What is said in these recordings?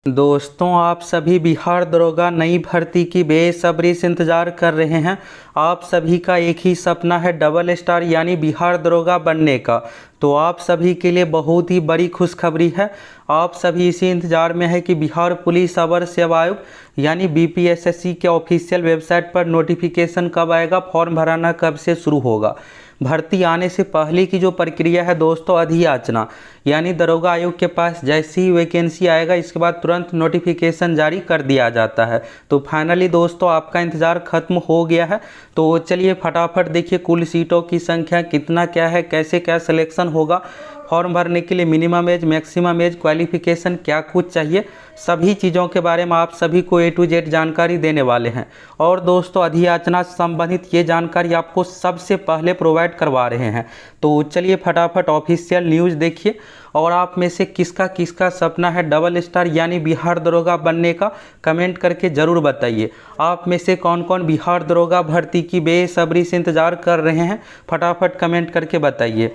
दोस्तों, आप सभी बिहार दरोगा नई भर्ती की बेसब्री से इंतज़ार कर रहे हैं। आप सभी का एक ही सपना है डबल स्टार यानी बिहार दरोगा बनने का। तो आप सभी के लिए बहुत ही बड़ी खुशखबरी है। आप सभी इसी इंतज़ार में है कि बिहार पुलिस अवर सेवा आयोग यानी बीपीएसएससी के ऑफिशियल वेबसाइट पर नोटिफिकेशन कब आएगा, फॉर्म भराना कब से शुरू होगा। भर्ती आने से पहले की जो प्रक्रिया है दोस्तों, अधियाचना यानी दरोगा आयोग के पास जैसी ही वैकेंसी आएगा इसके बाद तुरंत नोटिफिकेशन जारी कर दिया जाता है। तो फाइनली दोस्तों आपका इंतज़ार खत्म हो गया है। तो चलिए फटाफट देखिए कुल सीटों की संख्या कितना क्या है, कैसे क्या सिलेक्शन होगा, फॉर्म भरने के लिए minimum age, maximum age, qualification क्या कुछ चाहिए, सभी चीज़ों के बारे में आप सभी को A to Z जानकारी देने वाले हैं। और दोस्तों अधियाचना संबंधित ये जानकारी आपको सबसे पहले प्रोवाइड करवा रहे हैं। तो चलिए फटाफट ऑफिशियल न्यूज़ देखिए और आप में से किसका किसका सपना है डबल स्टार यानी बिहार दरोगा बनने का, कमेंट करके ज़रूर बताइए। आप में से कौन कौन बिहार दरोगा भर्ती की बेसब्री से इंतज़ार कर रहे हैं, फटाफट कमेंट करके बताइए।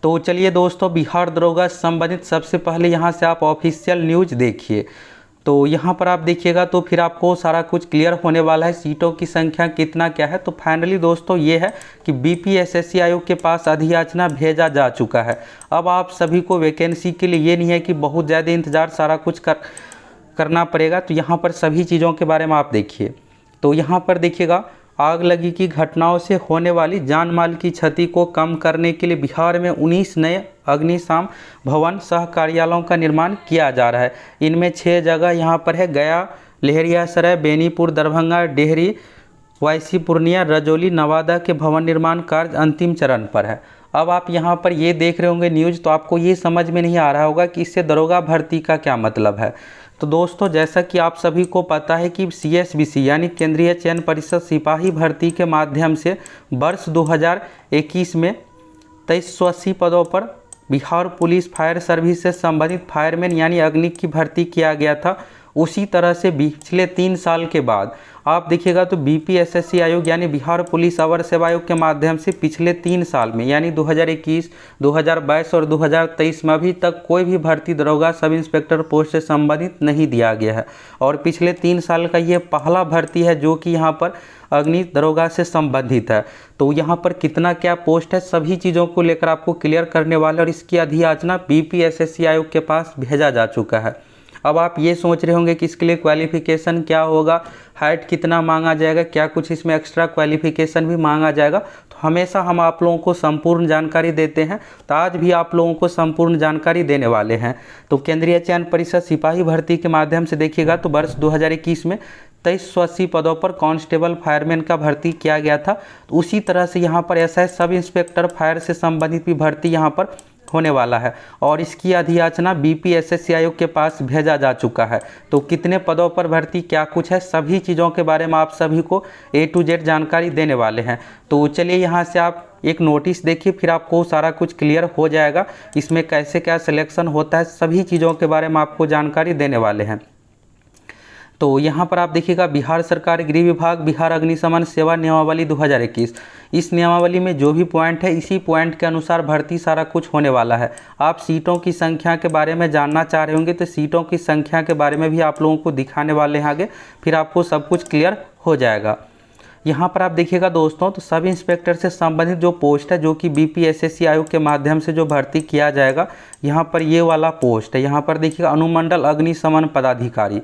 तो चलिए दोस्तों बिहार दरोगा संबंधित सबसे पहले यहाँ से आप ऑफिशियल न्यूज़ देखिए। तो यहाँ पर आप देखिएगा तो फिर आपको सारा कुछ क्लियर होने वाला है, सीटों की संख्या कितना क्या है। तो फाइनली दोस्तों ये है कि बीपीएसएससी आयोग के पास अधियाचना भेजा जा चुका है। अब आप सभी को वैकेंसी के लिए ये नहीं है कि बहुत ज़्यादा इंतज़ार सारा कुछ करना पड़ेगा। तो यहाँ पर सभी चीज़ों के बारे में आप देखिए। तो यहाँ पर देखिएगा आग लगी की घटनाओं से होने वाली जान माल की क्षति को कम करने के लिए बिहार में 19 नए अग्निशम भवन सह कार्यालयों का निर्माण किया जा रहा है। इनमें 6 जगह यहाँ पर है गया, लहेरियासराय, बेनीपुर, दरभंगा, डेहरी, वायसी, पूर्णिया, रजौली, नवादा के भवन निर्माण कार्य अंतिम चरण पर है। अब आप यहाँ पर ये देख रहे होंगे न्यूज़, तो आपको ये समझ में नहीं आ रहा होगा कि इससे दरोगा भर्ती का क्या मतलब है। तो दोस्तों जैसा कि आप सभी को पता है कि CSBC यानी केंद्रीय चयन परिषद सिपाही भर्ती के माध्यम से वर्ष 2021 में 2380 पदों पर बिहार पुलिस फायर सर्विस से संबंधित फायरमैन यानी अग्निक की भर्ती किया गया था। उसी तरह से पिछले 3 साल के बाद आप देखिएगा तो बीपीएसएससी आयोग यानी बिहार पुलिस अवर सेवा आयोग के माध्यम से पिछले 3 साल में यानी 2021, 2022 और 2023 में अभी तक कोई भी भर्ती दरोगा सब इंस्पेक्टर पोस्ट से संबंधित नहीं दिया गया है। और पिछले 3 साल का ये पहला भर्ती है जो कि यहाँ पर अग्नि दरोगा से संबंधित है। तो यहाँ पर कितना क्या पोस्ट है सभी चीज़ों को लेकर आपको क्लियर करने वाले और इसकी अधियाचना बीपीएसएससी आयोग के पास भेजा जा चुका है। अब आप ये सोच रहे होंगे कि इसके लिए क्वालिफ़िकेशन क्या होगा, हाइट कितना मांगा जाएगा, क्या कुछ इसमें एक्स्ट्रा क्वालिफ़िकेशन भी मांगा जाएगा। तो हमेशा हम आप लोगों को संपूर्ण जानकारी देते हैं, तो आज भी आप लोगों को संपूर्ण जानकारी देने वाले हैं। तो केंद्रीय चयन परिषद सिपाही भर्ती के माध्यम से देखिएगा तो वर्ष 2021 में 2380 पदों पर कांस्टेबल फायरमैन का भर्ती किया गया था। तो उसी तरह से यहाँ पर ऐसा है सब इंस्पेक्टर फायर से संबंधित भी भर्ती यहाँ पर होने वाला है और इसकी अधियाचना बीपीएसएससी आयोग के पास भेजा जा चुका है। तो कितने पदों पर भर्ती क्या कुछ है सभी चीज़ों के बारे में आप सभी को A to Z जानकारी देने वाले हैं। तो चलिए यहाँ से आप एक नोटिस देखिए, फिर आपको सारा कुछ क्लियर हो जाएगा, इसमें कैसे क्या सिलेक्शन होता है सभी चीज़ों के बारे में आपको जानकारी देने वाले हैं। तो यहाँ पर आप देखिएगा बिहार सरकार गृह विभाग बिहार अग्निशमन सेवा नियमावली 2021, इस नियमावली में जो भी पॉइंट है इसी पॉइंट के अनुसार भर्ती सारा कुछ होने वाला है। आप सीटों की संख्या के बारे में जानना चाह रहे होंगे तो सीटों की संख्या के बारे में भी आप लोगों को दिखाने वाले हैं आगे, फिर आपको सब कुछ क्लियर हो जाएगा। यहाँ पर आप देखिएगा दोस्तों तो सब इंस्पेक्टर से संबंधित जो पोस्ट है जो कि बीपीएसएससी आयोग के माध्यम से जो भर्ती किया जाएगा, यहाँ पर ये वाला पोस्ट है। यहाँ पर देखिएगा अनुमंडल अग्निशमन पदाधिकारी,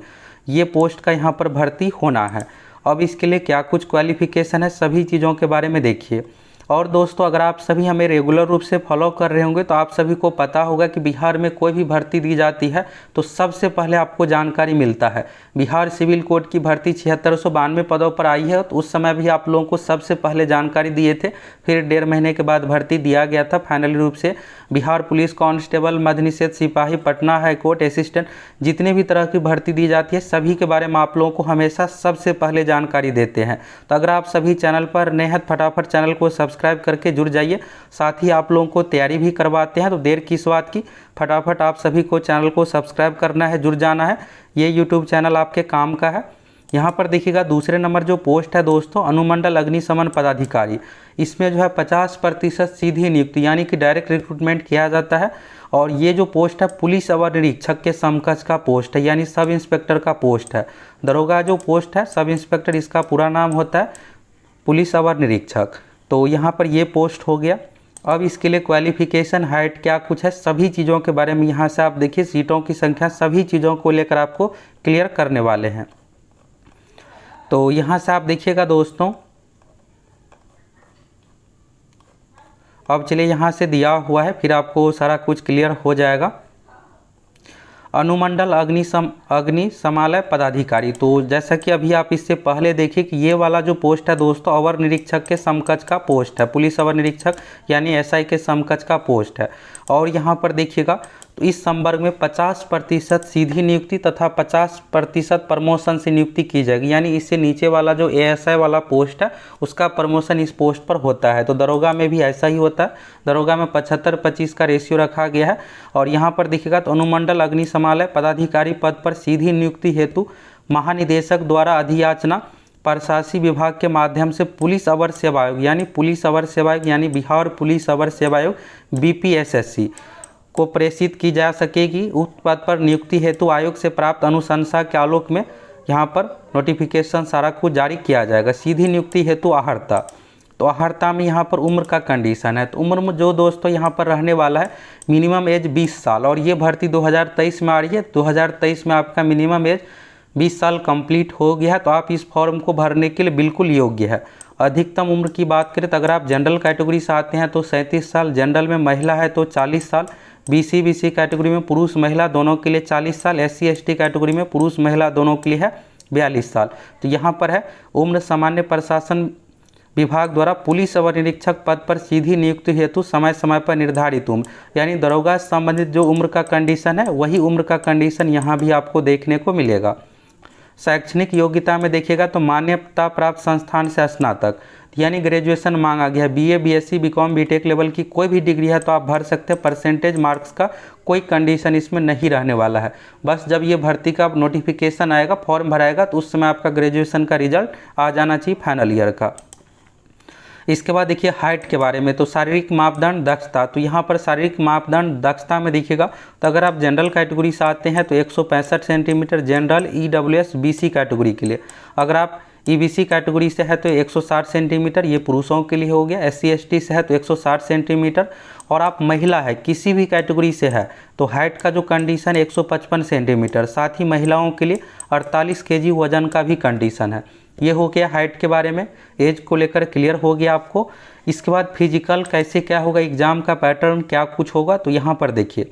ये पोस्ट का यहाँ पर भर्ती होना है। अब इसके लिए क्या कुछ क्वालिफ़िकेशन है सभी चीज़ों के बारे में देखिए। और दोस्तों अगर आप सभी हमें रेगुलर रूप से फॉलो कर रहे होंगे तो आप सभी को पता होगा कि बिहार में कोई भी भर्ती दी जाती है तो सबसे पहले आपको जानकारी मिलता है। बिहार सिविल कोड की भर्ती 7692 पदों पर आई है, तो उस समय भी आप लोगों को सबसे पहले जानकारी दिए थे, फिर 1.5 महीने के बाद भर्ती दिया गया था फाइनली रूप से। बिहार पुलिस कांस्टेबल, मध्य निषेध सिपाही, पटना हाईकोर्ट असिस्टेंट, जितने भी तरह की भर्ती दी जाती है सभी के बारे में आप लोगों को हमेशा सबसे पहले जानकारी देते हैं। तो अगर आप सभी चैनल पर नए हैं फटाफट चैनल को सब्सक्राइब करके जुड़ जाइए। साथ ही आप लोगों को तैयारी भी करवाते हैं, तो देर किस बात की, फटाफट आप सभी को चैनल को सब्सक्राइब करना है, जुड़ जाना है। ये यूट्यूब चैनल आपके काम का है। यहाँ पर देखिएगा दूसरे नंबर जो पोस्ट है दोस्तों अनुमंडल अग्निशमन पदाधिकारी, इसमें जो है 50% सीधी नियुक्ति यानी कि डायरेक्ट रिक्रूटमेंट किया जाता है और ये जो पोस्ट है पुलिस अवर निरीक्षक के समकक्ष का पोस्ट है, यानी सब इंस्पेक्टर का पोस्ट है। दरोगा जो पोस्ट है सब इंस्पेक्टर, इसका पूरा नाम होता है पुलिस अवर निरीक्षक। तो यहाँ पर ये पोस्ट हो गया। अब इसके लिए क्वालिफिकेशन, हाइट क्या कुछ है, सभी चीज़ों के बारे में यहाँ से आप देखिए, सीटों की संख्या, सभी चीज़ों को लेकर आपको क्लियर करने वाले हैं। तो यहाँ से आप देखिएगा दोस्तों, अब चलिए यहाँ से दिया हुआ है, फिर आपको सारा कुछ क्लियर हो जाएगा। अनुमंडल अग्निशमालय पदाधिकारी, तो जैसा कि अभी आप इससे पहले देखिए कि ये वाला जो पोस्ट है दोस्तों अवर निरीक्षक के समकक्ष का पोस्ट है, पुलिस अवर निरीक्षक यानी एसआई के समकक्ष का पोस्ट है। और यहाँ पर देखिएगा तो इस संवर्ग में 50% सीधी नियुक्ति तथा 50% प्रमोशन से नियुक्ति की जाएगी, यानी इससे नीचे वाला जो एएसआई वाला पोस्ट है उसका प्रमोशन इस पोस्ट पर होता है। तो दरोगा में भी ऐसा ही होता है, दरोगा में 75-25 का रेशियो रखा गया है। और यहाँ पर देखिएगा तो अनुमंडल अग्निशमालय पदाधिकारी पद पर सीधी नियुक्ति हेतु महानिदेशक द्वारा अधियाचना प्रशासनिक विभाग के माध्यम से पुलिस अवर सेवा आयोग यानी बिहार पुलिस अवर सेवा आयोग BPSSC को प्रेषित की जा सकेगी। उस पद पर नियुक्ति हेतु आयोग से प्राप्त अनुशंसा के आलोक में यहाँ पर नोटिफिकेशन सारा कुछ जारी किया जाएगा। सीधी नियुक्ति हेतु आहर्ता, तो आहर्ता में यहाँ पर उम्र का कंडीशन है। तो उम्र में जो दोस्तों यहाँ पर रहने वाला है मिनिमम एज 20 साल, और ये भर्ती 2023 में आ रही है। 2023 में आपका मिनिमम एज 20 साल कंप्लीट हो गया है, तो आप इस फॉर्म को भरने के लिए बिल्कुल योग्य है। अधिकतम उम्र की बात करें तो अगर आप जनरल कैटेगरी से आते हैं तो 37 साल, जनरल में महिला है तो 40 साल, BC कैटेगरी में पुरुष महिला दोनों के लिए 40 साल, SC/ST कैटेगरी में पुरुष महिला दोनों के लिए है 42 साल। तो यहाँ पर है उम्र सामान्य प्रशासन विभाग द्वारा पुलिस अवर निरीक्षक पद पर सीधी नियुक्ति हेतु समय समय पर निर्धारित उम्र, यानी दरोगा से संबंधित जो उम्र का कंडीशन है वही उम्र का कंडीशन यहाँ भी आपको देखने को मिलेगा। शैक्षणिक योग्यता में देखिएगा तो मान्यता प्राप्त संस्थान से स्नातक यानी ग्रेजुएशन मांगा गया है। BA BSc BCom BTech level की कोई भी डिग्री है तो आप भर सकते हैं। परसेंटेज मार्क्स का कोई कंडीशन इसमें नहीं रहने वाला है। बस जब ये भर्ती का नोटिफिकेशन आएगा, फॉर्म भराएगा, तो उस समय आपका ग्रेजुएशन का रिजल्ट आ जाना चाहिए फाइनल ईयर का। इसके बाद देखिए हाइट के बारे में, तो शारीरिक मापदंड दक्षता, तो यहाँ पर शारीरिक मापदंड दक्षता में देखिएगा तो अगर आप जनरल कैटेगरी से आते हैं तो 165 centimetre general EWS BC category के लिए, अगर आप EBC कैटेगरी से है तो 160 सेंटीमीटर, ये पुरुषों के लिए हो गया। SC/ST से है तो 160 सेंटीमीटर, और आप महिला है किसी भी कैटेगरी से है तो हाइट का जो कंडीशन है 155 सेंटीमीटर, साथ ही महिलाओं के लिए 48 kg वजन का भी कंडीशन है। ये हो गया हाइट के बारे में, एज को लेकर क्लियर हो गया आपको। इसके बाद फिजिकल कैसे क्या होगा, एग्ज़ाम का पैटर्न क्या कुछ होगा, तो यहाँ पर देखिए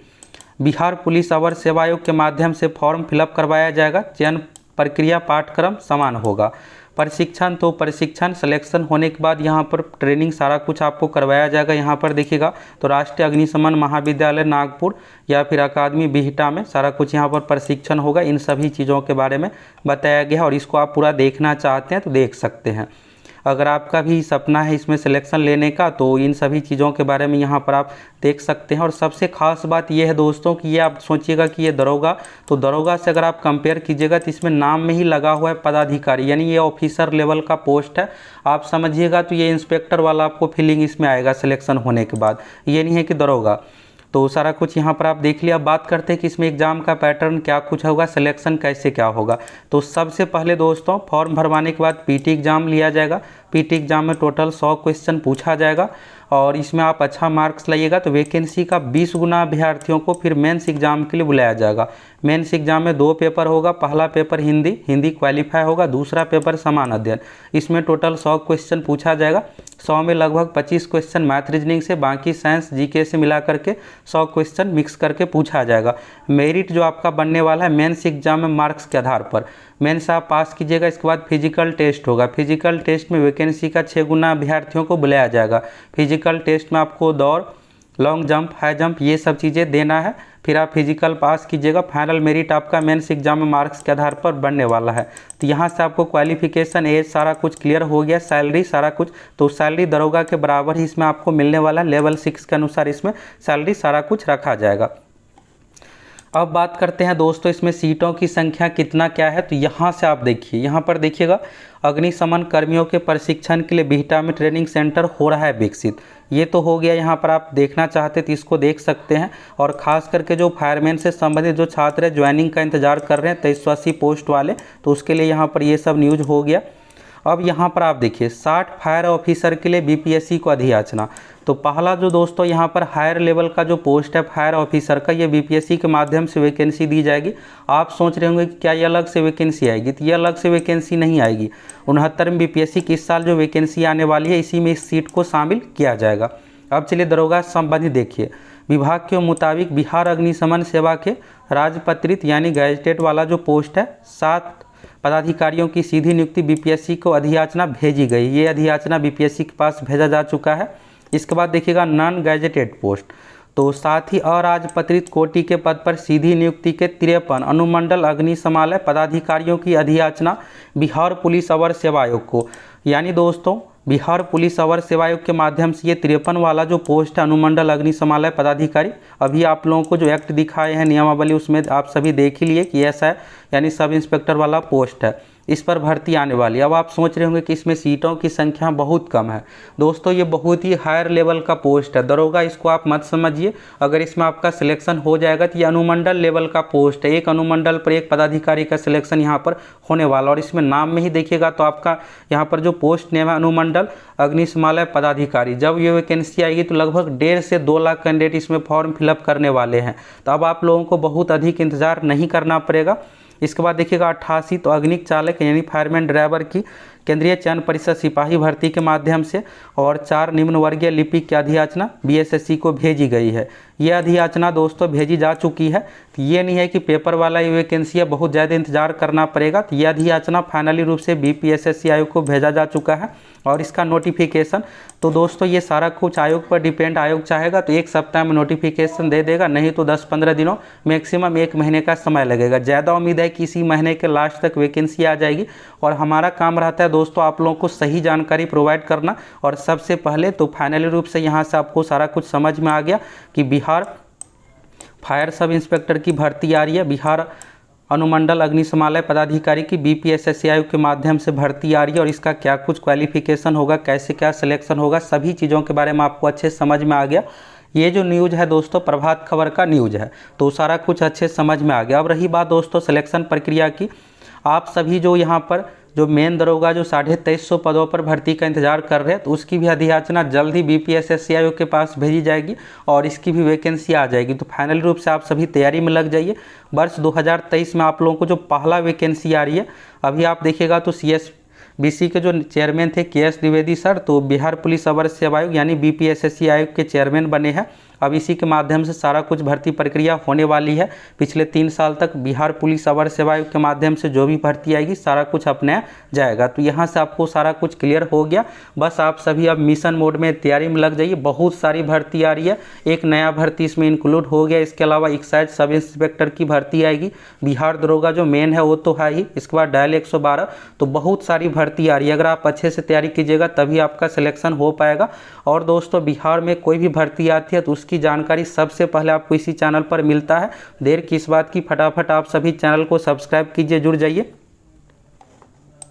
बिहार पुलिस अवर सेवा आयोग के माध्यम से फॉर्म फिलअप करवाया जाएगा। चयन प्रक्रिया पाठ्यक्रम समान होगा। प्रशिक्षण, तो प्रशिक्षण सिलेक्शन होने के बाद यहाँ पर ट्रेनिंग सारा कुछ आपको करवाया जाएगा। यहाँ पर देखिएगा तो राष्ट्रीय अग्निशमन महाविद्यालय नागपुर या फिर अकादमी बिहटा में सारा कुछ यहाँ पर प्रशिक्षण होगा। इन सभी चीज़ों के बारे में बताया गया है, और इसको आप पूरा देखना चाहते हैं तो देख सकते हैं। अगर आपका भी सपना है इसमें सिलेक्शन लेने का तो इन सभी चीज़ों के बारे में यहाँ पर आप देख सकते हैं। और सबसे ख़ास बात ये है दोस्तों कि ये आप सोचिएगा कि ये दरोगा, तो दरोगा से अगर आप कंपेयर कीजिएगा तो इसमें नाम में ही लगा हुआ है पदाधिकारी, यानी ये ऑफिसर लेवल का पोस्ट है। आप समझिएगा तो ये इंस्पेक्टर वाला आपको फीलिंग इसमें आएगा सिलेक्शन होने के बाद, ये नहीं है कि दरोगा। तो सारा कुछ यहाँ पर आप देख लिया। अब बात करते हैं कि इसमें एग्ज़ाम का पैटर्न क्या कुछ होगा, सिलेक्शन कैसे क्या होगा। तो सबसे पहले दोस्तों फॉर्म भरवाने के बाद PT एग्ज़ाम लिया जाएगा। PT एग्ज़ाम में टोटल 100 क्वेश्चन पूछा जाएगा, और इसमें आप अच्छा मार्क्स लाइएगा तो वैकेंसी का 20 गुना अभ्यर्थियों को फिर मेंस एग्ज़ाम के लिए बुलाया जाएगा। मेंस एग्ज़ाम में 2 पेपर होगा, पहला पेपर हिंदी क्वालिफाई होगा, दूसरा पेपर समान अध्ययन। इसमें टोटल 100 क्वेश्चन पूछा जाएगा। 100 में लगभग 25 क्वेश्चन मैथ रीजनिंग से, बाकी साइंस GK से मिला करके 100 क्वेश्चन मिक्स करके पूछा जाएगा। मेरिट जो आपका बनने वाला है मेंस एग्जाम में मार्क्स के आधार पर, मेंस आप पास कीजिएगा। इसके बाद फिजिकल टेस्ट होगा। फिजिकल टेस्ट में वैकेंसी का 6 गुना अभ्यर्थियों को बुलाया जाएगा। फिजिकल टेस्ट में आपको दौड़, लॉन्ग जंप, हाई जंप ये सब चीज़ें देना है, फिर आप फिजिकल पास कीजिएगा। फाइनल मेरिट आपका मेंस एग्जाम में मार्क्स के आधार पर बनने वाला है। तो यहाँ से आपको क्वालिफिकेशन, एज सारा कुछ क्लियर हो गया, सैलरी सारा कुछ, तो सैलरी दरोगा के बराबर ही इसमें आपको मिलने वाला है। लेवल 6 के अनुसार इसमें सैलरी सारा कुछ रखा जाएगा। अब बात करते हैं दोस्तों इसमें सीटों की संख्या कितना क्या है। तो यहाँ से आप देखिए, यहाँ पर देखिएगा अग्निशमन कर्मियों के प्रशिक्षण के लिए बिहटा में ट्रेनिंग सेंटर हो रहा है विकसित। ये तो हो गया, यहाँ पर आप देखना चाहते तो इसको देख सकते हैं। और ख़ास करके जो फायरमैन से संबंधित जो छात्र है ज्वाइनिंग का इंतजार कर रहे हैं 2380 पोस्ट वाले, तो उसके लिए यहाँ पर ये सब न्यूज हो गया। अब यहाँ पर आप देखिए 60 फायर ऑफिसर के लिए बीपीएससी को अधियाचना। तो पहला जो दोस्तों यहाँ पर हायर लेवल का जो पोस्ट है फायर ऑफिसर का, ये बीपीएससी के माध्यम से वैकेंसी दी जाएगी। आप सोच रहे होंगे कि क्या ये अलग से वैकेंसी आएगी, तो ये अलग से वैकेंसी नहीं आएगी। 69वें बीपीएससी की इस साल जो वैकेंसी आने वाली है इसी में इस सीट को शामिल किया जाएगा। अब चलिए दरोगा संबंधी देखिए। विभाग के मुताबिक बिहार अग्निशमन सेवा के राजपत्रित यानी गैजेटेड वाला जो पोस्ट है 7 पदाधिकारियों की सीधी नियुक्ति बीपीएससी को अधियाचना भेजी गई। ये अधियाचना बीपीएससी के पास भेजा जा चुका है। इसके बाद देखिएगा नॉन गैजेटेड पोस्ट, तो साथ ही अराजपत्रित कोटि के पद पर सीधी नियुक्ति के 53 अनुमंडल अग्निशमालय पदाधिकारियों की अधियाचना बिहार पुलिस अवर सेवा आयोग को। यानी दोस्तों बिहार पुलिस अवर सेवा आयोग के माध्यम से ये 53 वाला जो पोस्ट है अनुमंडल अग्निशमालय पदाधिकारी, अभी आप लोगों को जो एक्ट दिखाए हैं नियमावली उसमें आप सभी देख ही लिए कि ऐसा है, यानी सब इंस्पेक्टर वाला पोस्ट है, इस पर भर्ती आने वाली है। अब आप सोच रहे होंगे कि इसमें सीटों की संख्या बहुत कम है। दोस्तों ये बहुत ही हायर लेवल का पोस्ट है दरोगा, इसको आप मत समझिए। अगर इसमें आपका सिलेक्शन हो जाएगा तो ये अनुमंडल लेवल का पोस्ट है, एक अनुमंडल पर एक पदाधिकारी का सिलेक्शन यहाँ पर होने वाला। और इसमें नाम में ही देखिएगा तो आपका यहाँ पर जो पोस्ट नेम है अनुमंडल अग्निशमालय पदाधिकारी। जब ये वैकेंसी आएगी तो लगभग 1.5 से 2 लाख कैंडिडेट इसमें फॉर्म फिलअप करने वाले हैं। तो अब आप लोगों को बहुत अधिक इंतजार नहीं करना पड़ेगा। इसके बाद देखिएगा 88 तो अग्निक चालक यानी फायरमैन ड्राइवर की केंद्रीय चयन परिषद सिपाही भर्ती के माध्यम से और 4 निम्न वर्गीय लिपिक की अधियाचना बीएसएससी को भेजी गई है। ये अधियाचना दोस्तों भेजी जा चुकी है। तो ये नहीं है कि पेपर वाला ये वैकेंसी है बहुत ज़्यादा इंतजार करना पड़ेगा। तो ये अधियाचना फाइनली रूप से बीपीएसएससी आयोग को भेजा जा चुका है और इसका नोटिफिकेशन तो दोस्तों ये सारा कुछ आयोग पर डिपेंड। आयोग चाहेगा तो 1 सप्ताह में नोटिफिकेशन दे देगा, नहीं तो 10-15 दिनों मैक्सिमम 1 महीने का समय लगेगा। ज़्यादा उम्मीद है कि इसी महीने के लास्ट तक वैकेंसी आ जाएगी। और हमारा काम रहता है दोस्तों आप लोगों को सही जानकारी प्रोवाइड करना। और सबसे पहले तो फाइनली रूप से यहाँ से आपको सारा कुछ समझ में आ गया कि बिहार फायर सब इंस्पेक्टर की भर्ती आ रही है, बिहार अनुमंडल अग्निशमालय पदाधिकारी की बीपीएसएससी आयोग के माध्यम से भर्ती आ रही है और इसका क्या कुछ क्वालिफिकेशन होगा, कैसे क्या सिलेक्शन होगा, सभी चीज़ों के बारे में आपको अच्छे समझ में आ गया। ये जो न्यूज़ है दोस्तों प्रभात खबर का न्यूज़ है, तो सारा कुछ अच्छे समझ में आ गया। अब रही बात दोस्तों सिलेक्शन प्रक्रिया की, आप सभी जो यहाँ पर जो मेन दरोगा जो 2350 पदों पर भर्ती का इंतजार कर रहे हैं तो उसकी भी अधियाचना जल्द ही बीपीएसएससी आयोग के पास भेजी जाएगी और इसकी भी वैकेंसी आ जाएगी। तो फाइनल रूप से आप सभी तैयारी में लग जाइए। वर्ष 2023 में आप लोगों को जो पहला वैकेंसी आ रही है, अभी आप देखिएगा तो CSBC के जो चेयरमैन थे KS द्विवेदी सर, तो बिहार पुलिस अवर सेवा आयोग यानी बीपीएसएससी आयोग के चेयरमैन बने हैं। अब इसी के माध्यम से सारा कुछ भर्ती प्रक्रिया होने वाली है। पिछले 3 साल तक बिहार पुलिस अवर सेवा आयोग के माध्यम से जो भी भर्ती आएगी सारा कुछ अपनाया जाएगा। तो यहाँ से आपको सारा कुछ क्लियर हो गया। बस आप सभी अब मिशन मोड में तैयारी में लग जाइए। बहुत सारी भर्ती आ रही है, एक नया भर्ती इसमें इंक्लूड हो गया। इसके अलावा एक्साइज सब इंस्पेक्टर की भर्ती आएगी, बिहार दरोगा जो मेन है वो तो है ही, इसके बाद डायल 112, तो बहुत सारी भर्ती आ रही है। अगर आप अच्छे से तैयारी कीजिएगा तभी आपका सिलेक्शन हो पाएगा। और दोस्तों बिहार में कोई भी भर्ती आती है तो की जानकारी सबसे पहले आपको इसी चैनल पर मिलता है। देर किस बात की, फटाफट आप सभी चैनल को सब्सक्राइब कीजिए, जुड़ जाइए।